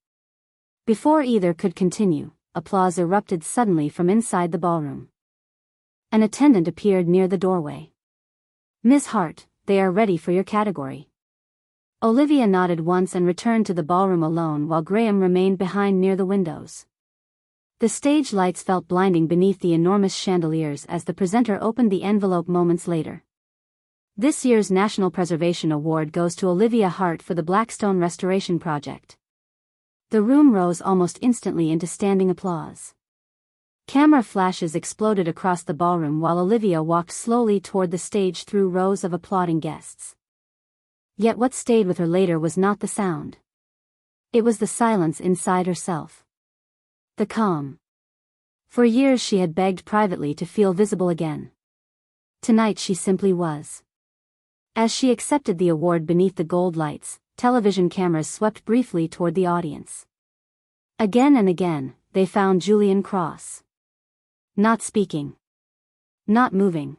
Before either could continue, applause erupted suddenly from inside the ballroom. An attendant appeared near the doorway. "Miss Hart, they are ready for your category." Olivia nodded once and returned to the ballroom alone while Graham remained behind near the windows. The stage lights felt blinding beneath the enormous chandeliers as the presenter opened the envelope moments later. This year's National Preservation Award goes to Olivia Hart for the Blackstone Restoration Project. The room rose almost instantly into standing applause. Camera flashes exploded across the ballroom while Olivia walked slowly toward the stage through rows of applauding guests. Yet what stayed with her later was not the sound. It was the silence inside herself. The calm. For years she had begged privately to feel visible again. Tonight she simply was. As she accepted the award beneath the gold lights, television cameras swept briefly toward the audience. Again and again, they found Julian Cross. Not speaking. Not moving.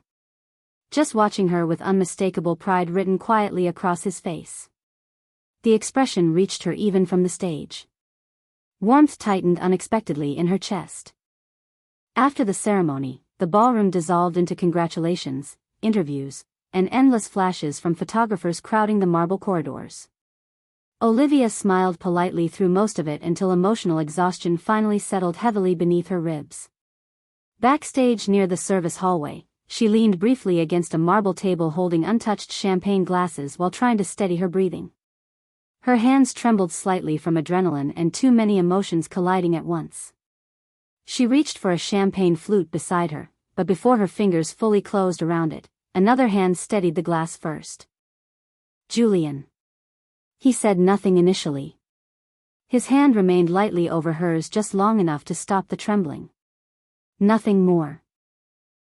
Just watching her with unmistakable pride written quietly across his face. The expression reached her even from the stage. Warmth tightened unexpectedly in her chest. After the ceremony, the ballroom dissolved into congratulations, interviews, and endless flashes from photographers crowding the marble corridors. Olivia smiled politely through most of it until emotional exhaustion finally settled heavily beneath her ribs. Backstage near the service hallway, she leaned briefly against a marble table holding untouched champagne glasses while trying to steady her breathing. Her hands trembled slightly from adrenaline and too many emotions colliding at once. She reached for a champagne flute beside her, but before her fingers fully closed around it, another hand steadied the glass first. "Julian." He said nothing initially. His hand remained lightly over hers just long enough to stop the trembling. Nothing more.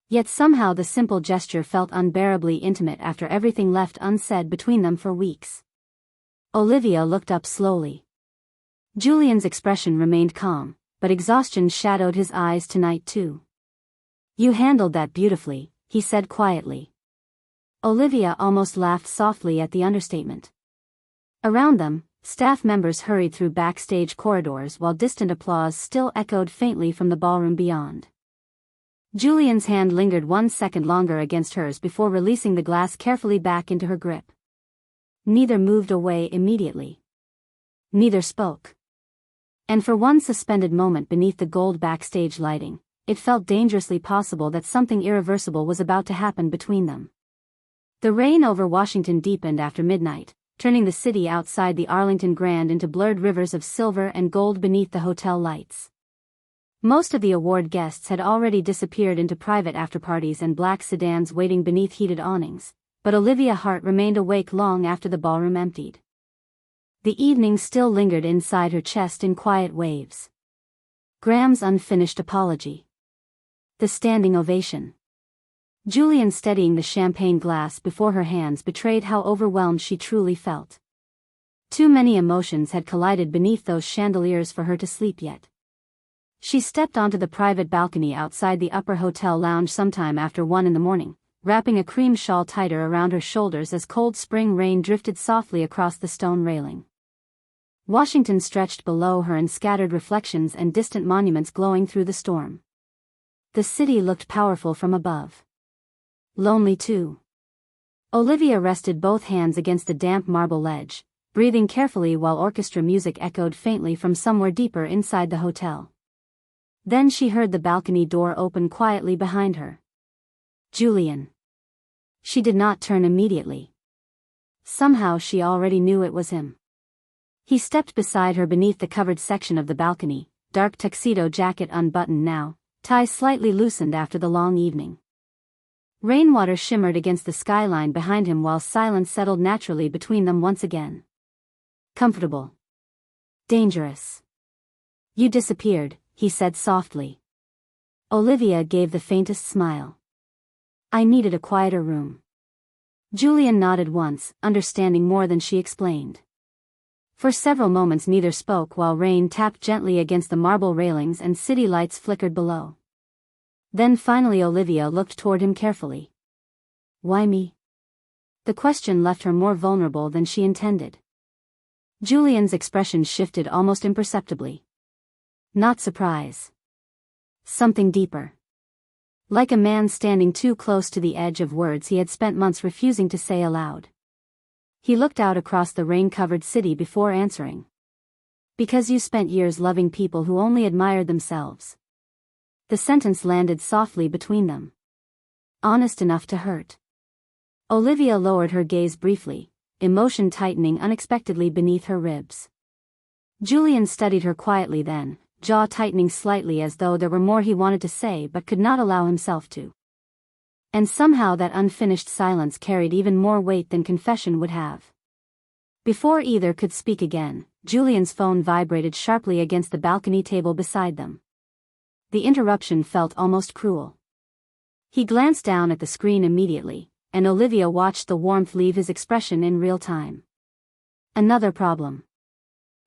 Yet somehow the simple gesture felt unbearably intimate after everything left unsaid between them for weeks. Olivia looked up slowly. Julian's expression remained calm, but exhaustion shadowed his eyes tonight too. "You handled that beautifully," he said quietly. Olivia almost laughed softly at the understatement. Around them, staff members hurried through backstage corridors while distant applause still echoed faintly from the ballroom beyond. Julian's hand lingered 1 second longer against hers before releasing the glass carefully back into her grip. Neither moved away immediately. Neither spoke. And for one suspended moment beneath the gold backstage lighting, it felt dangerously possible that something irreversible was about to happen between them. The rain over Washington deepened after midnight, turning the city outside the Arlington Grand into blurred rivers of silver and gold beneath the hotel lights. Most of the award guests had already disappeared into private afterparties and black sedans waiting beneath heated awnings, but Olivia Hart remained awake long after the ballroom emptied. The evening still lingered inside her chest in quiet waves. Graham's unfinished apology. The standing ovation. Julian steadying the champagne glass before her hands betrayed how overwhelmed she truly felt. Too many emotions had collided beneath those chandeliers for her to sleep yet. She stepped onto the private balcony outside the upper hotel lounge sometime after 1 a.m, wrapping a cream shawl tighter around her shoulders as cold spring rain drifted softly across the stone railing. Washington stretched below her in scattered reflections and distant monuments glowing through the storm. The city looked powerful from above. Lonely too. Olivia rested both hands against the damp marble ledge, breathing carefully while orchestra music echoed faintly from somewhere deeper inside the hotel. Then she heard the balcony door open quietly behind her. Julian. She did not turn immediately. Somehow she already knew it was him. He stepped beside her beneath the covered section of the balcony, dark tuxedo jacket unbuttoned now, tie slightly loosened after the long evening. Rainwater shimmered against the skyline behind him while silence settled naturally between them once again. Comfortable. Dangerous. You disappeared, he said softly. Olivia gave the faintest smile. I needed a quieter room. Julian nodded once, understanding more than she explained. For several moments neither spoke while rain tapped gently against the marble railings and city lights flickered below. Then finally Olivia looked toward him carefully. Why me? The question left her more vulnerable than she intended. Julian's expression shifted almost imperceptibly. Not surprise. Something deeper. Like a man standing too close to the edge of words he had spent months refusing to say aloud. He looked out across the rain-covered city before answering. Because you spent years loving people who only admired themselves. The sentence landed softly between them. Honest enough to hurt. Olivia lowered her gaze briefly, emotion tightening unexpectedly beneath her ribs. Julian studied her quietly then, jaw tightening slightly as though there were more he wanted to say but could not allow himself to. And somehow that unfinished silence carried even more weight than confession would have. Before either could speak again, Julian's phone vibrated sharply against the balcony table beside them. The interruption felt almost cruel. He glanced down at the screen immediately, and Olivia watched the warmth leave his expression in real time. Another problem.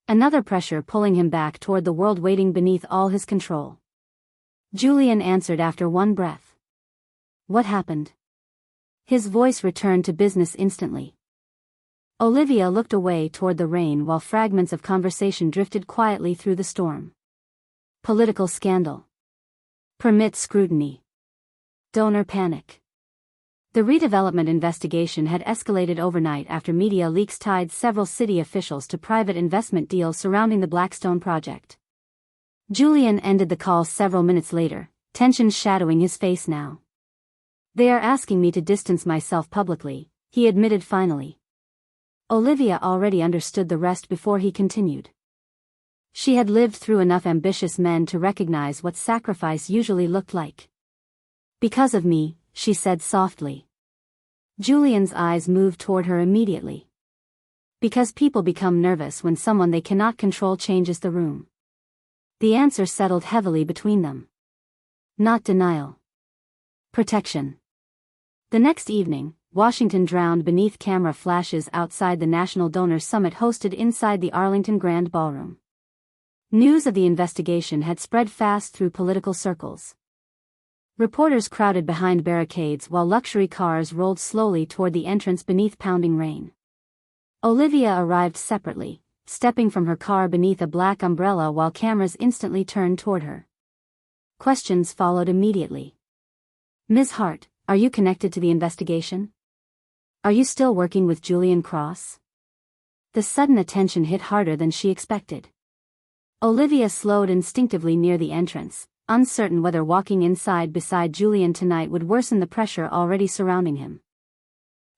Another pressure pulling him back toward the world waiting beneath all his control. Julian answered after one breath. What happened? His voice returned to business instantly. Olivia looked away toward the rain while fragments of conversation drifted quietly through the storm. Political scandal. Permit scrutiny. Donor panic. The redevelopment investigation had escalated overnight after media leaks tied several city officials to private investment deals surrounding the Blackstone project. Julian ended the call several minutes later, tension shadowing his face now. They are asking me to distance myself publicly, he admitted finally. Olivia already understood the rest before he continued. She had lived through enough ambitious men to recognize what sacrifice usually looked like. Because of me, she said softly. Julian's eyes moved toward her immediately. Because people become nervous when someone they cannot control changes the room. The answer settled heavily between them. Not denial. Protection. The next evening, Washington drowned beneath camera flashes outside the National Donor Summit hosted inside the Arlington Grand Ballroom. News of the investigation had spread fast through political circles. Reporters crowded behind barricades while luxury cars rolled slowly toward the entrance beneath pounding rain. Olivia arrived separately, stepping from her car beneath a black umbrella while cameras instantly turned toward her. Questions followed immediately. Ms. Hart, are you connected to the investigation? Are you still working with Julian Cross? The sudden attention hit harder than she expected. Olivia slowed instinctively near the entrance, uncertain whether walking inside beside Julian tonight would worsen the pressure already surrounding him.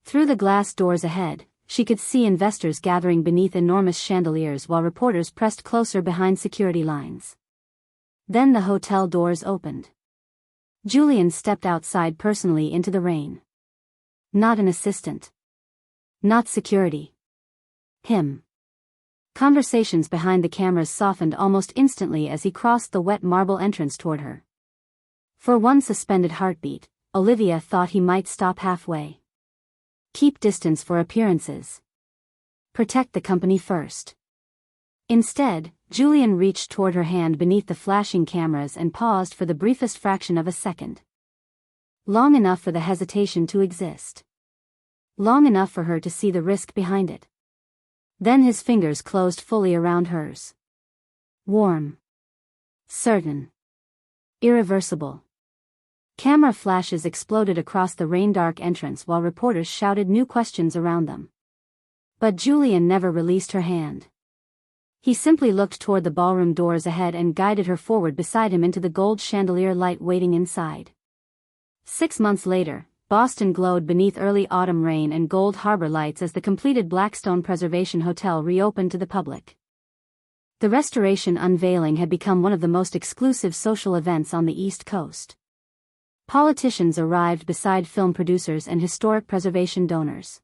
Through the glass doors ahead, she could see investors gathering beneath enormous chandeliers while reporters pressed closer behind security lines. Then the hotel doors opened. Julian stepped outside personally into the rain. Not an assistant. Not security. Him. Conversations behind the cameras softened almost instantly as he crossed the wet marble entrance toward her. For one suspended heartbeat, Olivia thought he might stop halfway. Keep distance for appearances. Protect the company first. Instead, Julian reached toward her hand beneath the flashing cameras and paused for the briefest fraction of a second. Long enough for the hesitation to exist. Long enough for her to see the risk behind it. Then his fingers closed fully around hers. Warm. Certain. Irreversible. Camera flashes exploded across the rain-dark entrance while reporters shouted new questions around them. But Julian never released her hand. He simply looked toward the ballroom doors ahead and guided her forward beside him into the gold chandelier light waiting inside. 6 months later, Boston glowed beneath early autumn rain and gold harbor lights as the completed Blackstone Preservation Hotel reopened to the public. The restoration unveiling had become one of the most exclusive social events on the East Coast. Politicians arrived beside film producers and historic preservation donors.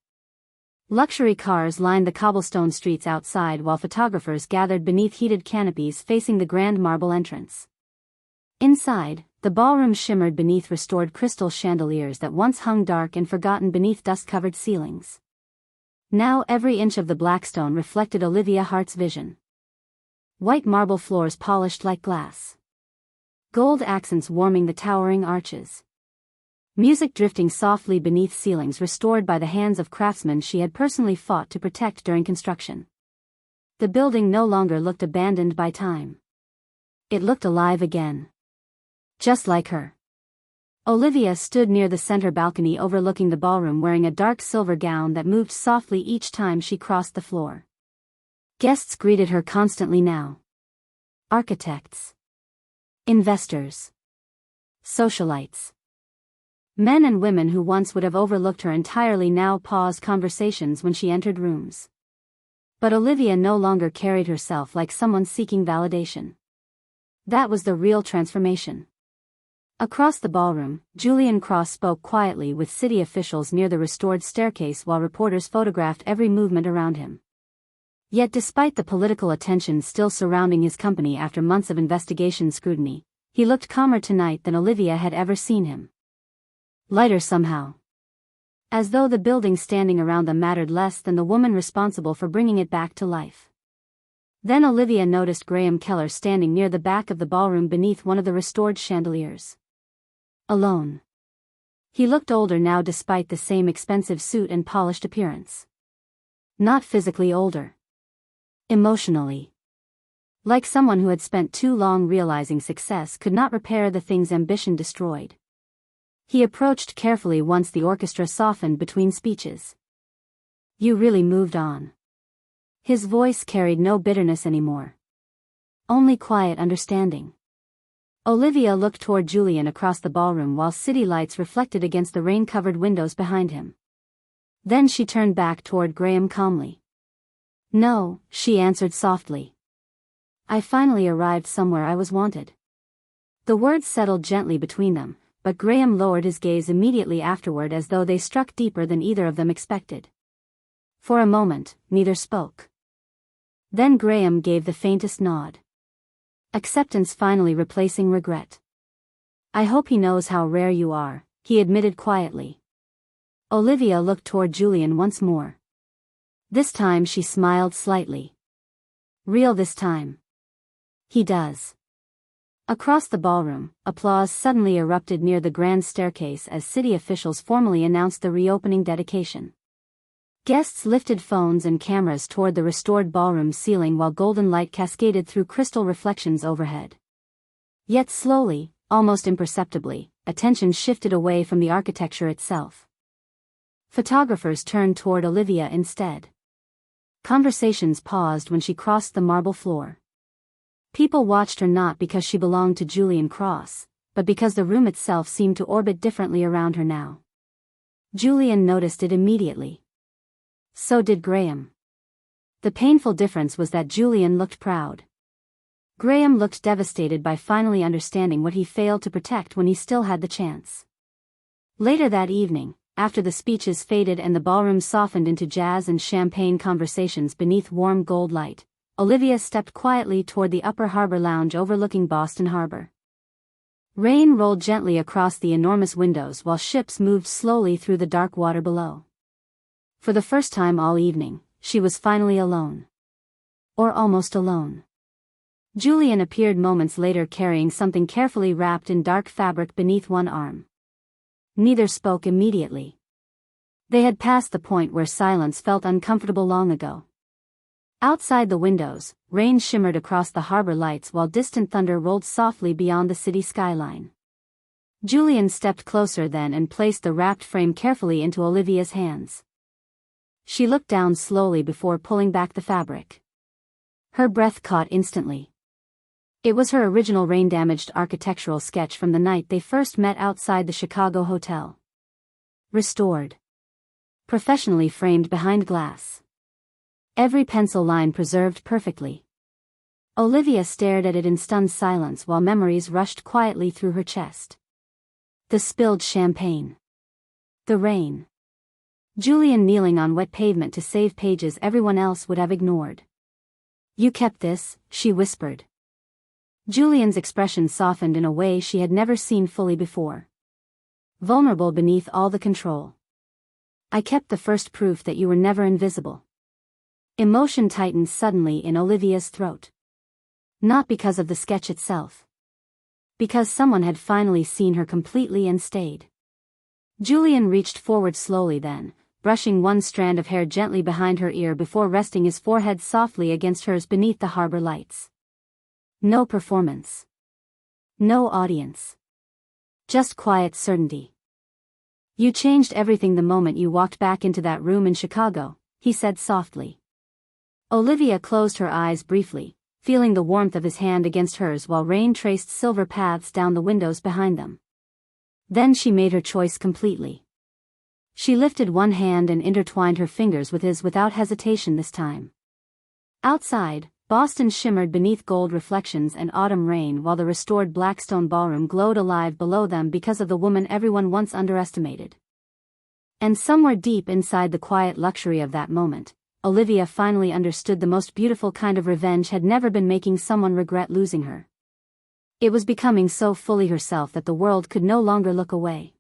Luxury cars lined the cobblestone streets outside while photographers gathered beneath heated canopies facing the grand marble entrance. Inside, the ballroom shimmered beneath restored crystal chandeliers that once hung dark and forgotten beneath dust-covered ceilings. Now every inch of the Blackstone reflected Olivia Hart's vision. White marble floors polished like glass. Gold accents warming the towering arches. Music drifting softly beneath ceilings restored by the hands of craftsmen she had personally fought to protect during construction. The building no longer looked abandoned by time. It looked alive again. Just like her. Olivia stood near the center balcony overlooking the ballroom wearing a dark silver gown that moved softly each time she crossed the floor. Guests greeted her constantly now. Architects. Investors. Socialites. Men and women who once would have overlooked her entirely now paused conversations when she entered rooms. But Olivia no longer carried herself like someone seeking validation. That was the real transformation. Across the ballroom, Julian Cross spoke quietly with city officials near the restored staircase while reporters photographed every movement around him. Yet despite the political attention still surrounding his company after months of investigation scrutiny, he looked calmer tonight than Olivia had ever seen him. Lighter somehow. As though the building standing around them mattered less than the woman responsible for bringing it back to life. Then Olivia noticed Graham Keller standing near the back of the ballroom beneath one of the restored chandeliers. Alone. He looked older now despite the same expensive suit and polished appearance. Not physically older. Emotionally. Like someone who had spent too long realizing success could not repair the things ambition destroyed. He approached carefully once the orchestra softened between speeches. You really moved on. His voice carried no bitterness anymore. Only quiet understanding. Olivia looked toward Julian across the ballroom while city lights reflected against the rain-covered windows behind him. Then she turned back toward Graham calmly. No, she answered softly. I finally arrived somewhere I was wanted. The words settled gently between them, but Graham lowered his gaze immediately afterward as though they struck deeper than either of them expected. For a moment, neither spoke. Then Graham gave the faintest nod. Acceptance finally replacing regret. I hope he knows how rare you are, he admitted quietly. Olivia looked toward Julian once more. This time she smiled slightly. Real this time. He does. Across the ballroom, applause suddenly erupted near the grand staircase as city officials formally announced the reopening dedication. Guests lifted phones and cameras toward the restored ballroom ceiling while golden light cascaded through crystal reflections overhead. Yet slowly, almost imperceptibly, attention shifted away from the architecture itself. Photographers turned toward Olivia instead. Conversations paused when she crossed the marble floor. People watched her not because she belonged to Julian Cross, but because the room itself seemed to orbit differently around her now. Julian noticed it immediately. So did Graham. The painful difference was that Julian looked proud. Graham looked devastated by finally understanding what he failed to protect when he still had the chance. Later that evening, after the speeches faded and the ballroom softened into jazz and champagne conversations beneath warm gold light, Olivia stepped quietly toward the upper harbor lounge overlooking Boston Harbor. Rain rolled gently across the enormous windows while ships moved slowly through the dark water below. For the first time all evening, she was finally alone. Or almost alone. Julian appeared moments later carrying something carefully wrapped in dark fabric beneath one arm. Neither spoke immediately. They had passed the point where silence felt uncomfortable long ago. Outside the windows, rain shimmered across the harbor lights while distant thunder rolled softly beyond the city skyline. Julian stepped closer then and placed the wrapped frame carefully into Olivia's hands. She looked down slowly before pulling back the fabric. Her breath caught instantly. It was her original rain-damaged architectural sketch from the night they first met outside the Chicago hotel. Restored. Professionally framed behind glass. Every pencil line preserved perfectly. Olivia stared at it in stunned silence while memories rushed quietly through her chest. The spilled champagne. The rain. Julian kneeling on wet pavement to save pages everyone else would have ignored. "You kept this," she whispered. Julian's expression softened in a way she had never seen fully before. Vulnerable beneath all the control. "I kept the first proof that you were never invisible." Emotion tightened suddenly in Olivia's throat. Not because of the sketch itself. Because someone had finally seen her completely and stayed. Julian reached forward slowly then, brushing one strand of hair gently behind her ear before resting his forehead softly against hers beneath the harbor lights. No performance. No audience. Just quiet certainty. "You changed everything the moment you walked back into that room in Chicago," he said softly. Olivia closed her eyes briefly, feeling the warmth of his hand against hers while rain traced silver paths down the windows behind them. Then she made her choice completely. She lifted one hand and intertwined her fingers with his without hesitation this time. Outside, Boston shimmered beneath gold reflections and autumn rain while the restored Blackstone ballroom glowed alive below them because of the woman everyone once underestimated. And somewhere deep inside the quiet luxury of that moment, Olivia finally understood the most beautiful kind of revenge had never been making someone regret losing her. It was becoming so fully herself that the world could no longer look away.